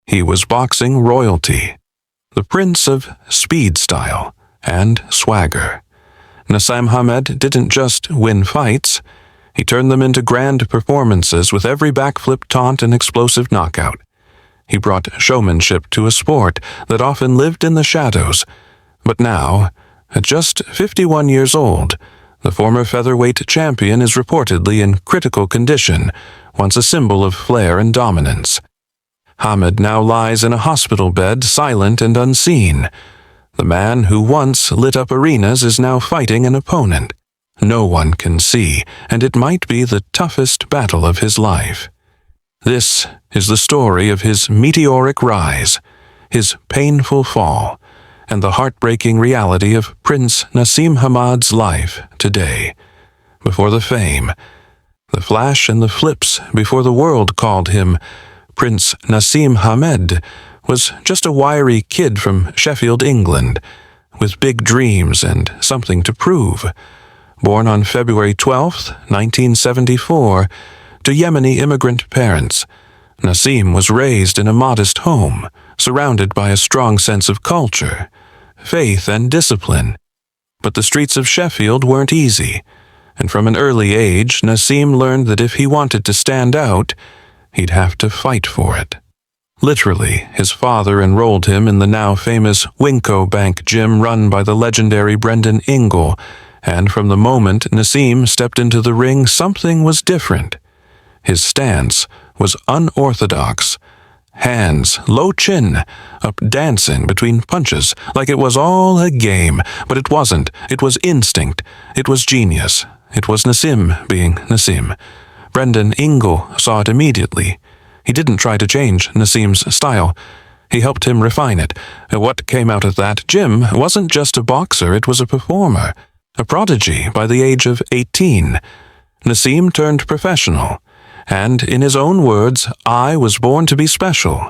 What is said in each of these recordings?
He was boxing royalty, the prince of speed style and swagger. Naseem Hamed didn't just win fights, he turned them into grand performances with every backflip, taunt, and explosive knockout. He brought showmanship to a sport that often lived in the shadows. But now, at just 51 years old, the former featherweight champion is reportedly in critical condition, once a symbol of flair and dominance. Hamed now lies in a hospital bed, silent and unseen. The man who once lit up arenas is now fighting an opponent no one can see, and it might be the toughest battle of his life. This is the story of his meteoric rise, his painful fall, and the heartbreaking reality of Prince Naseem Hamed's life today. Before the fame, the flash and the flips before the world called him Prince Naseem Hamed was just a wiry kid from Sheffield, England, with big dreams and something to prove. Born on February 12, 1974, to Yemeni immigrant parents, Naseem was raised in a modest home, surrounded by a strong sense of culture, faith, and discipline. But the streets of Sheffield weren't easy, and from an early age, Naseem learned that if he wanted to stand out, he'd have to fight for it. Literally, his father enrolled him in the now famous Winco Bank gym run by the legendary Brendan Ingle, and from the moment Naseem stepped into the ring, something was different. His stance was unorthodox. Hands, low chin, up dancing between punches, like it was all a game. But it wasn't. It was instinct. It was genius. It was Naseem being Naseem. Brendan Ingle saw it immediately. He didn't try to change Naseem's style. He helped him refine it. What came out of that gym wasn't just a boxer, it was a performer. A prodigy by the age of 18. Naseem turned professional, and in his own words, I was born to be special.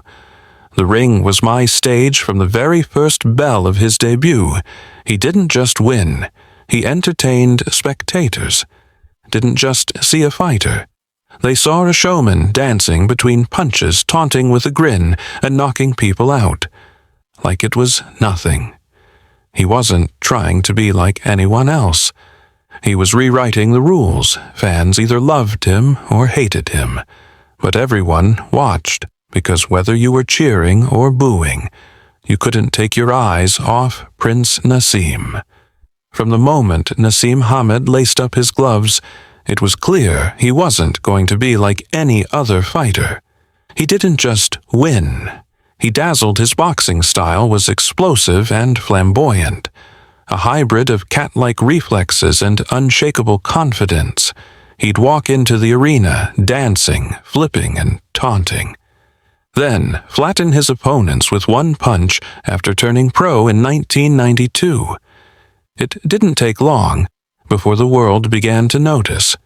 The ring was my stage from the very first bell of his debut. He didn't just win, he entertained spectators. Didn't just see a fighter. They saw a showman dancing between punches, taunting with a grin, and knocking people out. Like it was nothing. He wasn't trying to be like anyone else. He was rewriting the rules. Fans either loved him or hated him. But everyone watched, because whether you were cheering or booing, you couldn't take your eyes off Prince Naseem. From the moment Naseem Hamed laced up his gloves, it was clear he wasn't going to be like any other fighter. He didn't just win. He dazzled. His boxing style was explosive and flamboyant, a hybrid of cat-like reflexes and unshakable confidence. He'd walk into the arena, dancing, flipping, and taunting. Then flatten his opponents with one punch after turning pro in 1992. It didn't take long before the world began to notice.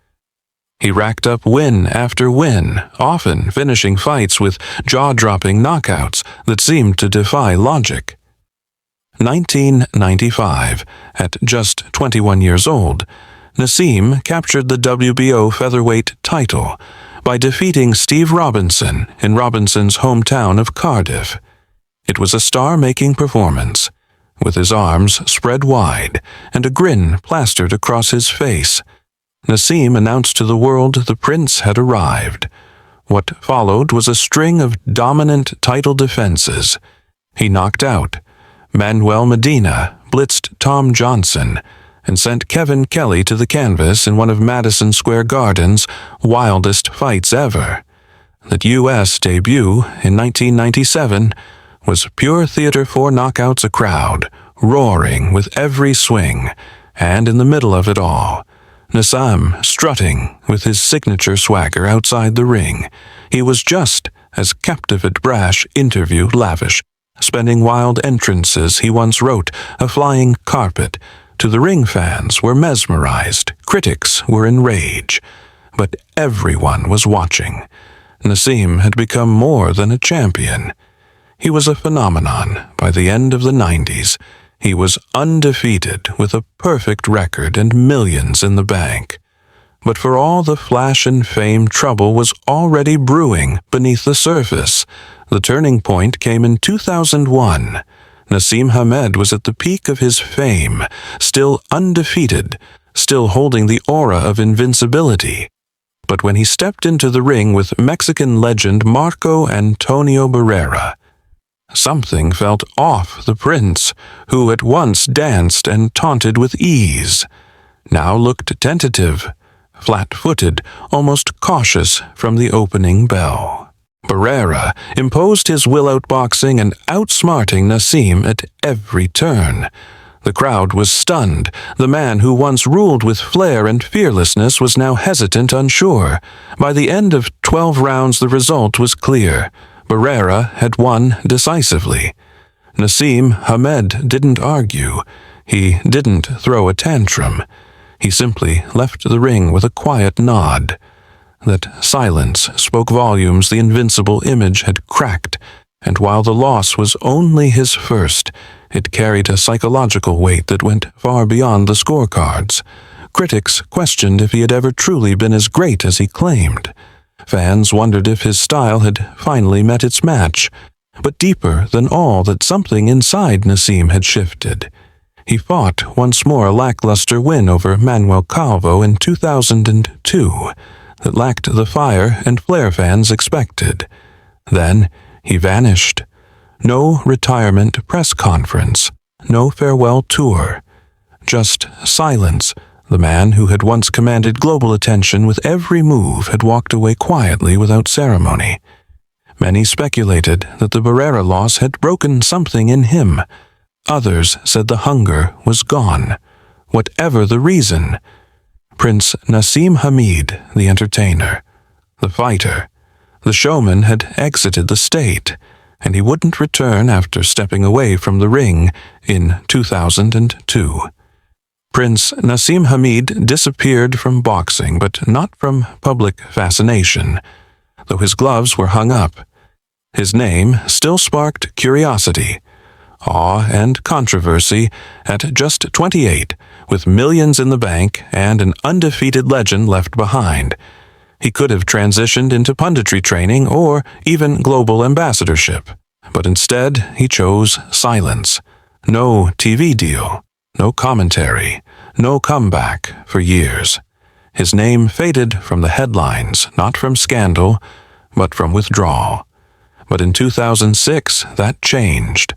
He racked up win after win, often finishing fights with jaw-dropping knockouts that seemed to defy logic. 1995, at just 21 years old, Naseem captured the WBO featherweight title by defeating Steve Robinson in Robinson's hometown of Cardiff. It was a star-making performance, with his arms spread wide and a grin plastered across his face. Naseem announced to the world the prince had arrived. What followed was a string of dominant title defenses. He knocked out Manuel Medina, blitzed Tom Johnson, and sent Kevin Kelly to the canvas in one of Madison Square Garden's wildest fights ever. That U.S. debut in 1997 was pure theater. 4 knockouts, a crowd roaring with every swing, and in the middle of it all, Naseem strutting with his signature swagger outside the ring. He was just as captivate, brash, interview lavish, spending wild entrances he once wrote, a flying carpet. To the ring, fans were mesmerized, critics were enraged, but everyone was watching. Naseem had become more than a champion. He was a phenomenon by the end of the 90s. He was undefeated with a perfect record and millions in the bank. But for all the flash and fame, trouble was already brewing beneath the surface. The turning point came in 2001. Naseem Hamed was at the peak of his fame, still undefeated, still holding the aura of invincibility. But when he stepped into the ring with Mexican legend Marco Antonio Barrera, something felt off. The prince, who at once danced and taunted with ease, now looked tentative, flat-footed, almost cautious from the opening bell. Barrera imposed his will outboxing and outsmarting Naseem at every turn. The crowd was stunned. The man who once ruled with flair and fearlessness was now hesitant, unsure. By the end of 12 rounds, the result was clear. Barrera had won decisively. Naseem Hamed didn't argue. He didn't throw a tantrum. He simply left the ring with a quiet nod. That silence spoke volumes. The invincible image had cracked, and while the loss was only his first, it carried a psychological weight that went far beyond the scorecards. Critics questioned if he had ever truly been as great as he claimed. Fans wondered if his style had finally met its match. But deeper than all, that something inside Naseem had shifted. He fought once more a lackluster win over Manuel Calvo in 2002 that lacked the fire and flair fans expected. Then he vanished. No retirement press conference, no farewell tour, just silence. The man who had once commanded global attention with every move had walked away quietly without ceremony. Many speculated that the Barrera loss had broken something in him. Others said the hunger was gone. Whatever the reason, Prince Naseem Hamed, the entertainer, the fighter, the showman, had exited the state, and he wouldn't return after stepping away from the ring in 2002. Prince Naseem Hamed disappeared from boxing, but not from public fascination. Though his gloves were hung up, his name still sparked curiosity, awe, and controversy. At just 28, with millions in the bank and an undefeated legend left behind, he could have transitioned into punditry training or even global ambassadorship. But instead, he chose silence. No TV deal, no commentary, no comeback for years. His name faded from the headlines, not from scandal, but from withdrawal. But in 2006, that changed.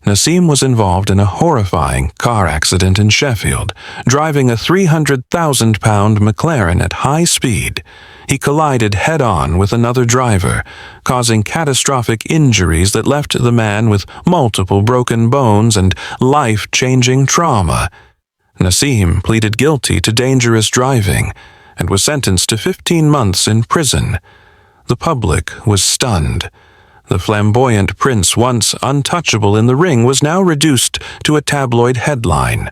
Naseem was involved in a horrifying car accident in Sheffield, driving a 300,000-pound McLaren at high speed. He collided head-on with another driver, causing catastrophic injuries that left the man with multiple broken bones and life-changing trauma. Naseem pleaded guilty to dangerous driving and was sentenced to 15 months in prison. The public was stunned. The flamboyant prince, once untouchable in the ring, was now reduced to a tabloid headline.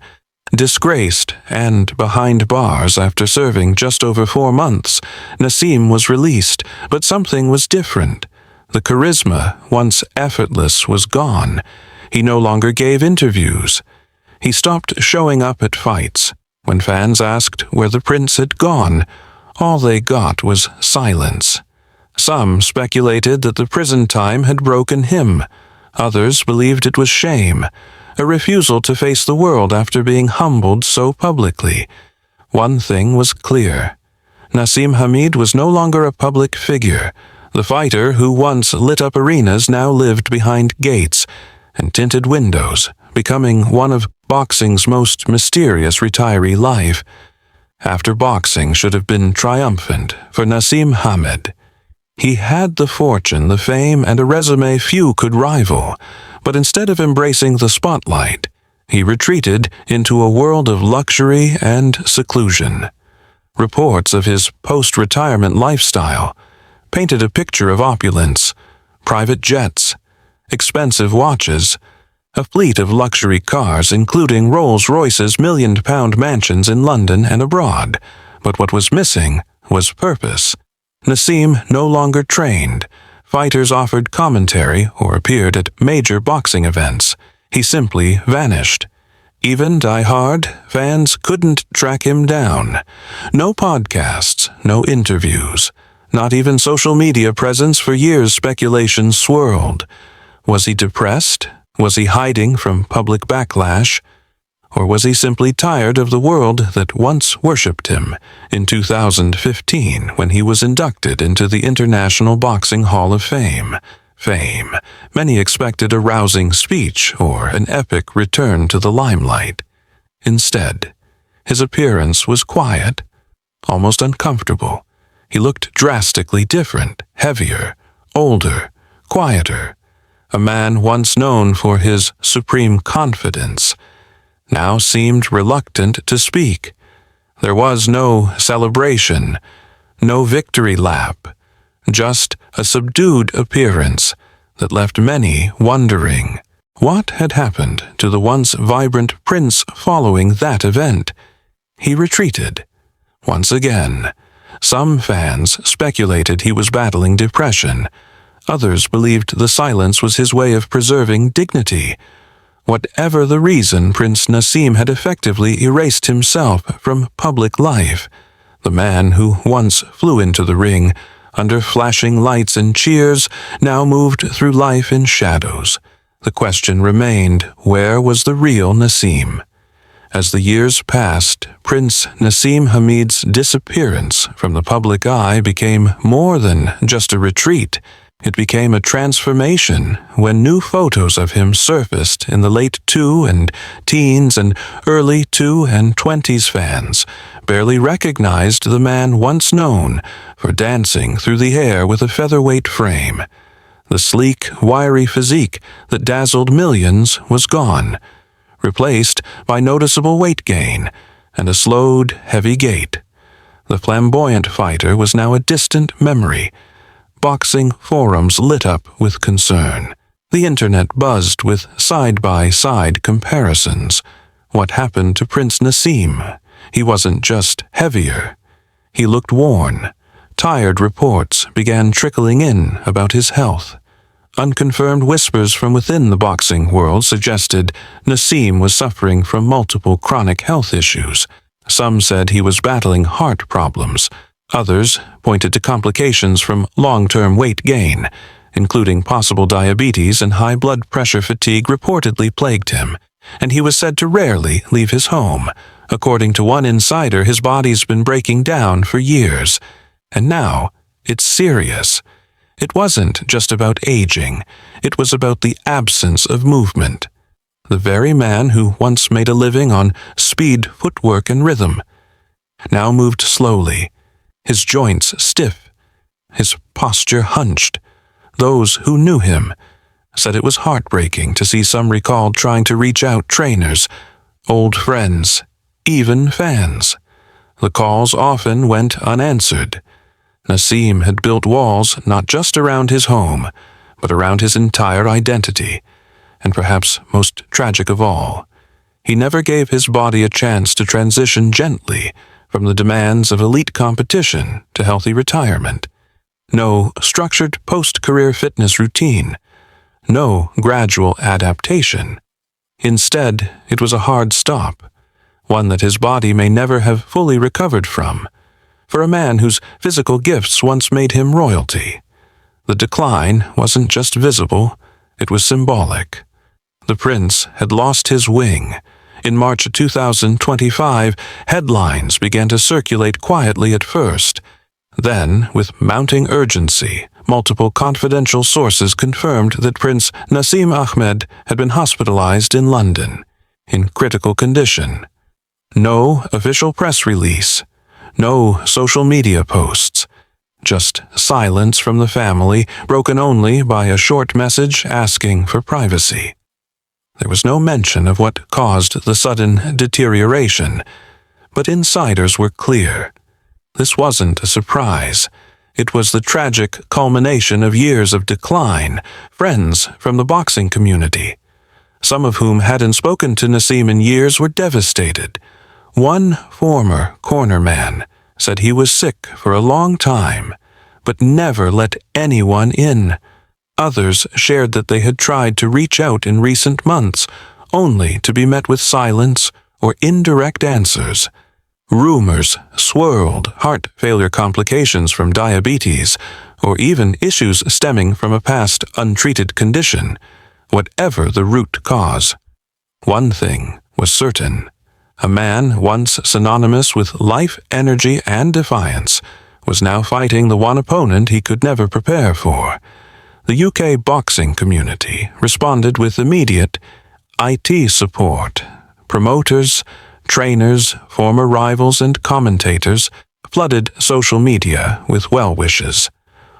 Disgraced and behind bars after serving just over 4 months, Naseem was released, but something was different. The charisma, once effortless, was gone. He no longer gave interviews. He stopped showing up at fights. When fans asked where the prince had gone, all they got was silence. Some speculated that the prison time had broken him. Others believed it was shame, a refusal to face the world after being humbled so publicly. One thing was clear. Naseem Hamed was no longer a public figure. The fighter who once lit up arenas now lived behind gates and tinted windows, becoming one of boxing's most mysterious retiree life. After boxing should have been triumphant for Naseem Hamed. He had the fortune, the fame, and a resume few could rival, but instead of embracing the spotlight, he retreated into a world of luxury and seclusion. Reports of his post-retirement lifestyle painted a picture of opulence, private jets, expensive watches, a fleet of luxury cars, including Rolls-Royce's million-pound mansions in London and abroad. But what was missing was purpose. Naseem no longer trained. Fighters offered commentary or appeared at major boxing events. He simply vanished. Even die-hard fans couldn't track him down. No podcasts, no interviews, not even social media presence. For years speculation swirled. Was he depressed? Was he hiding from public backlash? Or was he simply tired of the world that once worshipped him in 2015 when he was inducted into the International Boxing Hall of Fame? Many expected a rousing speech or an epic return to the limelight. Instead, his appearance was quiet, almost uncomfortable. He looked drastically different, heavier, older, quieter. A man once known for his supreme confidence now seemed reluctant to speak. There was no celebration, no victory lap, just a subdued appearance that left many wondering. What had happened to the once vibrant Prince following that event? He retreated. Once again, some fans speculated he was battling depression. Others believed the silence was his way of preserving dignity. Whatever the reason, Prince Naseem had effectively erased himself from public life. The man who once flew into the ring under flashing lights and cheers now moved through life in shadows. The question remained, where was the real Naseem? As the years passed, Prince Naseem Hamed's disappearance from the public eye became more than just a retreat. It became a transformation when new photos of him surfaced in the late teens and early 20s. Fans barely recognized the man once known for dancing through the air with a featherweight frame. The sleek, wiry physique that dazzled millions was gone, replaced by noticeable weight gain and a slowed, heavy gait. The flamboyant fighter was now a distant memory. Boxing forums lit up with concern. The internet buzzed with side-by-side comparisons. What happened to Prince Naseem? He wasn't just heavier. He looked worn. Tired reports began trickling in about his health. Unconfirmed whispers from within the boxing world suggested Naseem was suffering from multiple chronic health issues. Some said he was battling heart problems. Others pointed to complications from long-term weight gain, including possible diabetes and high blood pressure. Fatigue reportedly plagued him, and he was said to rarely leave his home. According to one insider, his body's been breaking down for years, and now it's serious. It wasn't just about aging, it was about the absence of movement. The very man who once made a living on speed, footwork, and rhythm now moved slowly, his joints stiff, his posture hunched. Those who knew him said it was heartbreaking to see. Some recalled trying to reach out trainers, old friends, even fans. The calls often went unanswered. Naseem had built walls not just around his home, but around his entire identity. And perhaps most tragic of all, he never gave his body a chance to transition gently from the demands of elite competition to healthy retirement. No structured post-career fitness routine. No gradual adaptation. Instead, it was a hard stop, one that his body may never have fully recovered from. For a man whose physical gifts once made him royalty, the decline wasn't just visible, it was symbolic. The prince had lost his wing. In March 2025, headlines began to circulate quietly at first. Then, with mounting urgency, multiple confidential sources confirmed that Prince Naseem Hamed had been hospitalized in London, in critical condition. No official press release, no social media posts, just silence from the family, broken only by a short message asking for privacy. There was no mention of what caused the sudden deterioration, but insiders were clear. This wasn't a surprise. It was the tragic culmination of years of decline. Friends from the boxing community, some of whom hadn't spoken to Naseem in years, were devastated. One former cornerman said he was sick for a long time, but never let anyone in. Others shared that they had tried to reach out in recent months, only to be met with silence or indirect answers. Rumors swirled heart failure complications from diabetes, or even issues stemming from a past untreated condition, whatever the root cause. One thing was certain. A man once synonymous with life, energy, and defiance was now fighting the one opponent he could never prepare for. The UK boxing community responded with immediate IT support. Promoters, trainers, former rivals, and commentators flooded social media with well wishes.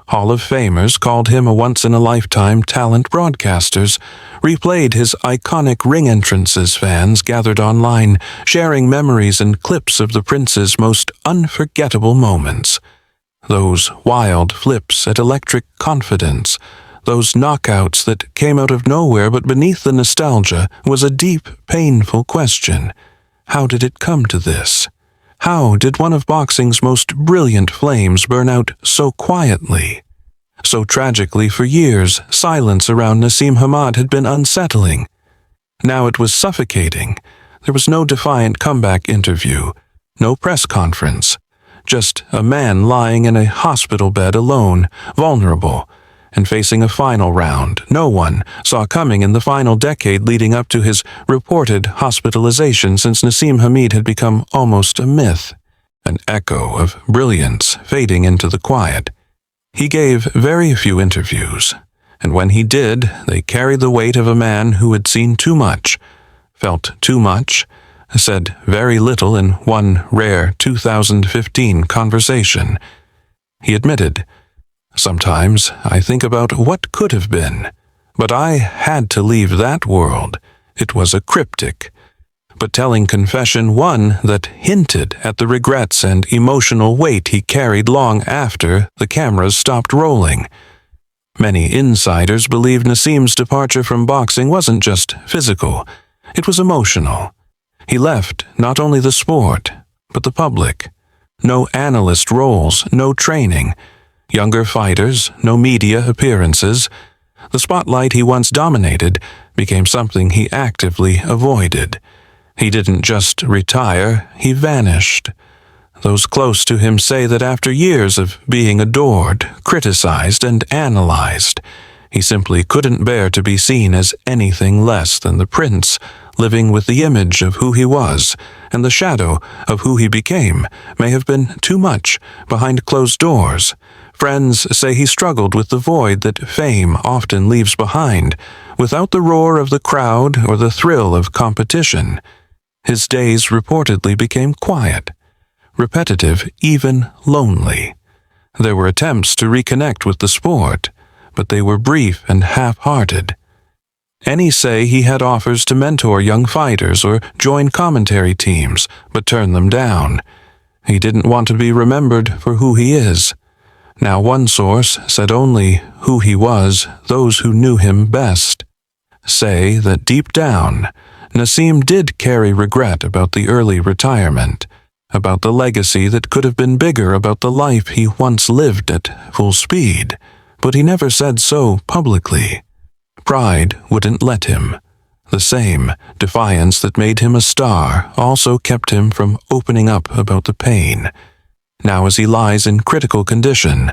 Hall of Famers called him a once-in-a-lifetime talent. Broadcasters replayed his iconic ring entrances. Fans gathered online, sharing memories and clips of the Prince's most unforgettable moments. Those wild flips at electric confidence, those knockouts that came out of nowhere, but beneath the nostalgia was a deep, painful question. How did it come to this? How did one of boxing's most brilliant flames burn out so quietly? So tragically, for years, silence around Naseem Hamed had been unsettling. Now it was suffocating. There was no defiant comeback interview, no press conference, just a man lying in a hospital bed alone, vulnerable, and facing a final round no one saw coming in the final decade leading up to his reported hospitalization, since Naseem Hamed had become almost a myth, an echo of brilliance fading into the quiet. He gave very few interviews, and when he did, they carried the weight of a man who had seen too much, felt too much, said very little in one rare 2015 conversation. He admitted, "Sometimes I think about what could have been, but I had to leave that world." It was a cryptic, but telling confession, one that hinted at the regrets and emotional weight he carried long after the cameras stopped rolling. Many insiders believed Naseem's departure from boxing wasn't just physical, it was emotional. He left not only the sport, but the public. No analyst roles, no training. Younger fighters, no media appearances. The spotlight he once dominated became something he actively avoided. He didn't just retire, he vanished. Those close to him say that after years of being adored, criticized, and analyzed, he simply couldn't bear to be seen as anything less than the Prince, living with the image of who he was, and the shadow of who he became may have been too much behind closed doors. Friends say he struggled with the void that fame often leaves behind, without the roar of the crowd or the thrill of competition. His days reportedly became quiet, repetitive, even lonely. There were attempts to reconnect with the sport, but they were brief and half-hearted. Any say he had offers to mentor young fighters or join commentary teams, but turned them down. He didn't want to be remembered for who he is. Now one source said only who he was those who knew him best say that deep down, Naseem did carry regret about the early retirement, about the legacy that could have been bigger, about the life he once lived at full speed, but he never said so publicly. Pride wouldn't let him. The same defiance that made him a star also kept him from opening up about the pain. Now as he lies in critical condition,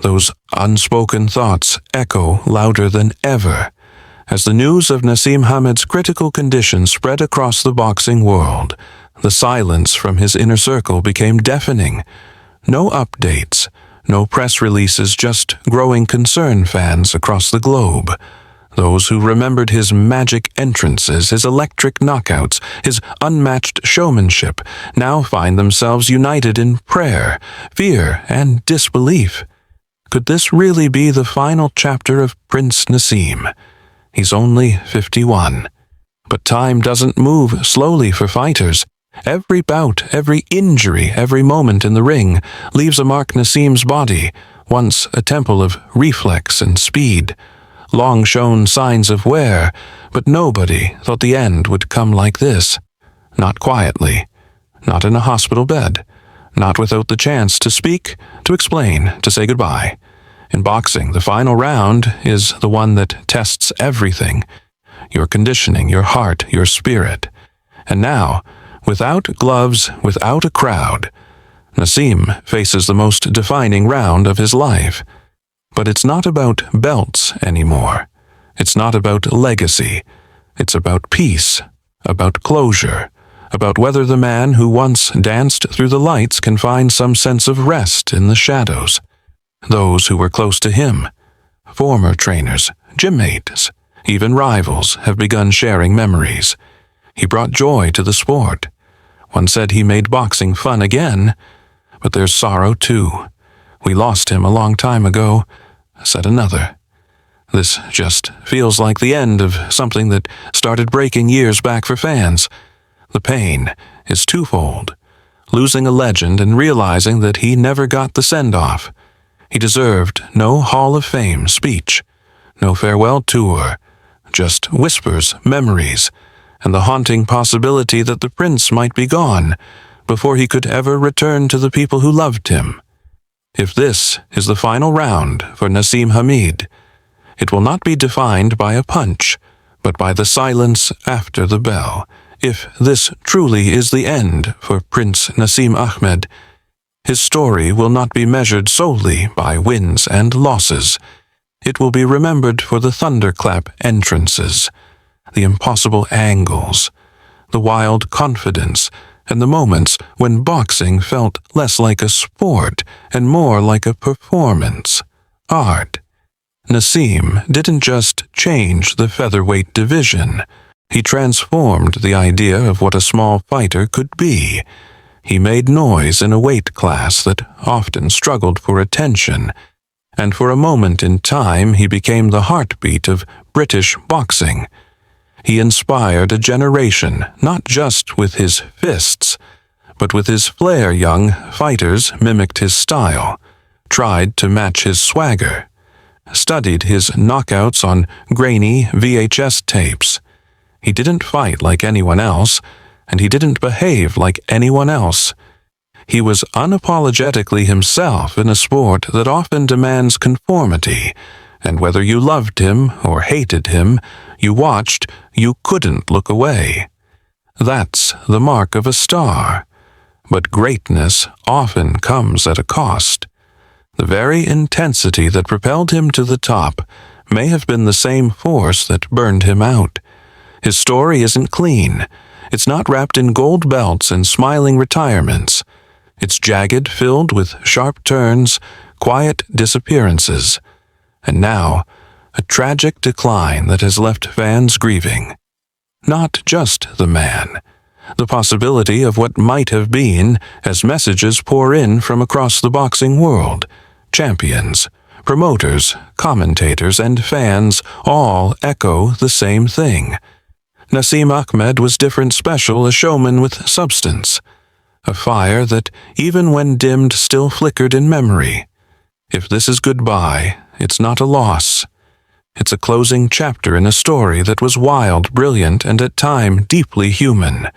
those unspoken thoughts echo louder than ever. As the news of Naseem Hamed's critical condition spread across the boxing world, the silence from his inner circle became deafening. No updates, no press releases, just growing concern. Fans across the globe, those who remembered his magic entrances, his electric knockouts, his unmatched showmanship, now find themselves united in prayer, fear, and disbelief. Could this really be the final chapter of Prince Naseem? He's only 51. But time doesn't move slowly for fighters. Every bout, every injury, every moment in the ring leaves a mark. Naseem's body, once a temple of reflex and speed, long shown signs of wear, but nobody thought the end would come like this. Not quietly, not in a hospital bed, not without the chance to speak, to explain, to say goodbye. In boxing, the final round is the one that tests everything. your conditioning, your heart, your spirit. And now, without gloves, without a crowd, Naseem faces the most defining round of his life. But it's not about belts anymore. It's not about legacy. It's about peace, about closure, about whether the man who once danced through the lights can find some sense of rest in the shadows. Those who were close to him, former trainers, gym mates, even rivals, have begun sharing memories. He brought joy to the sport. One said he made boxing fun again, but there's sorrow too. We lost him a long time ago, said another. This just feels like the end of something that started breaking years back for fans. The pain is twofold: losing a legend and realizing that he never got the send-off. He deserved no Hall of Fame speech, no farewell tour, just whispers, memories, and the haunting possibility that the prince might be gone before he could ever return to the people who loved him. If this is the final round for Naseem Hamed, it will not be defined by a punch, but by the silence after the bell. If this truly is the end for Prince Naseem Hamed, his story will not be measured solely by wins and losses. It will be remembered for the thunderclap entrances, the impossible angles, the wild confidence, and the moments when boxing felt less like a sport and more like a performance, art. Naseem didn't just change the featherweight division. He transformed the idea of what a small fighter could be. He made noise in a weight class that often struggled for attention, and for a moment in time he became the heartbeat of British boxing. He inspired a generation not just with his fists, but with his flair. Young fighters mimicked his style, tried to match his swagger, studied his knockouts on grainy VHS tapes. He didn't fight like anyone else, and he didn't behave like anyone else. He was unapologetically himself in a sport that often demands conformity, and whether you loved him or hated him, you watched, you couldn't look away. That's the mark of a star. But greatness often comes at a cost. The very intensity that propelled him to the top may have been the same force that burned him out. His story isn't clean. It's not wrapped in gold belts and smiling retirements. It's jagged, filled with sharp turns, quiet disappearances, and now a tragic decline that has left fans grieving. Not just the man, the possibility of what might have been as messages pour in from across the boxing world. Champions, promoters, commentators, and fans all echo the same thing. Naseem Hamed was different, special, a showman with substance, a fire that, even when dimmed, still flickered in memory. If this is goodbye, it's not a loss. It's a closing chapter in a story that was wild, brilliant, and at times deeply human.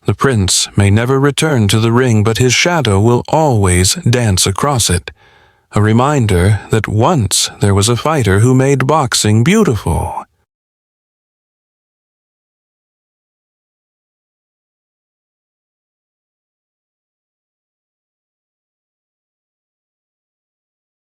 The prince may never return to the ring, but his shadow will always dance across it, a reminder that once there was a fighter who made boxing beautiful.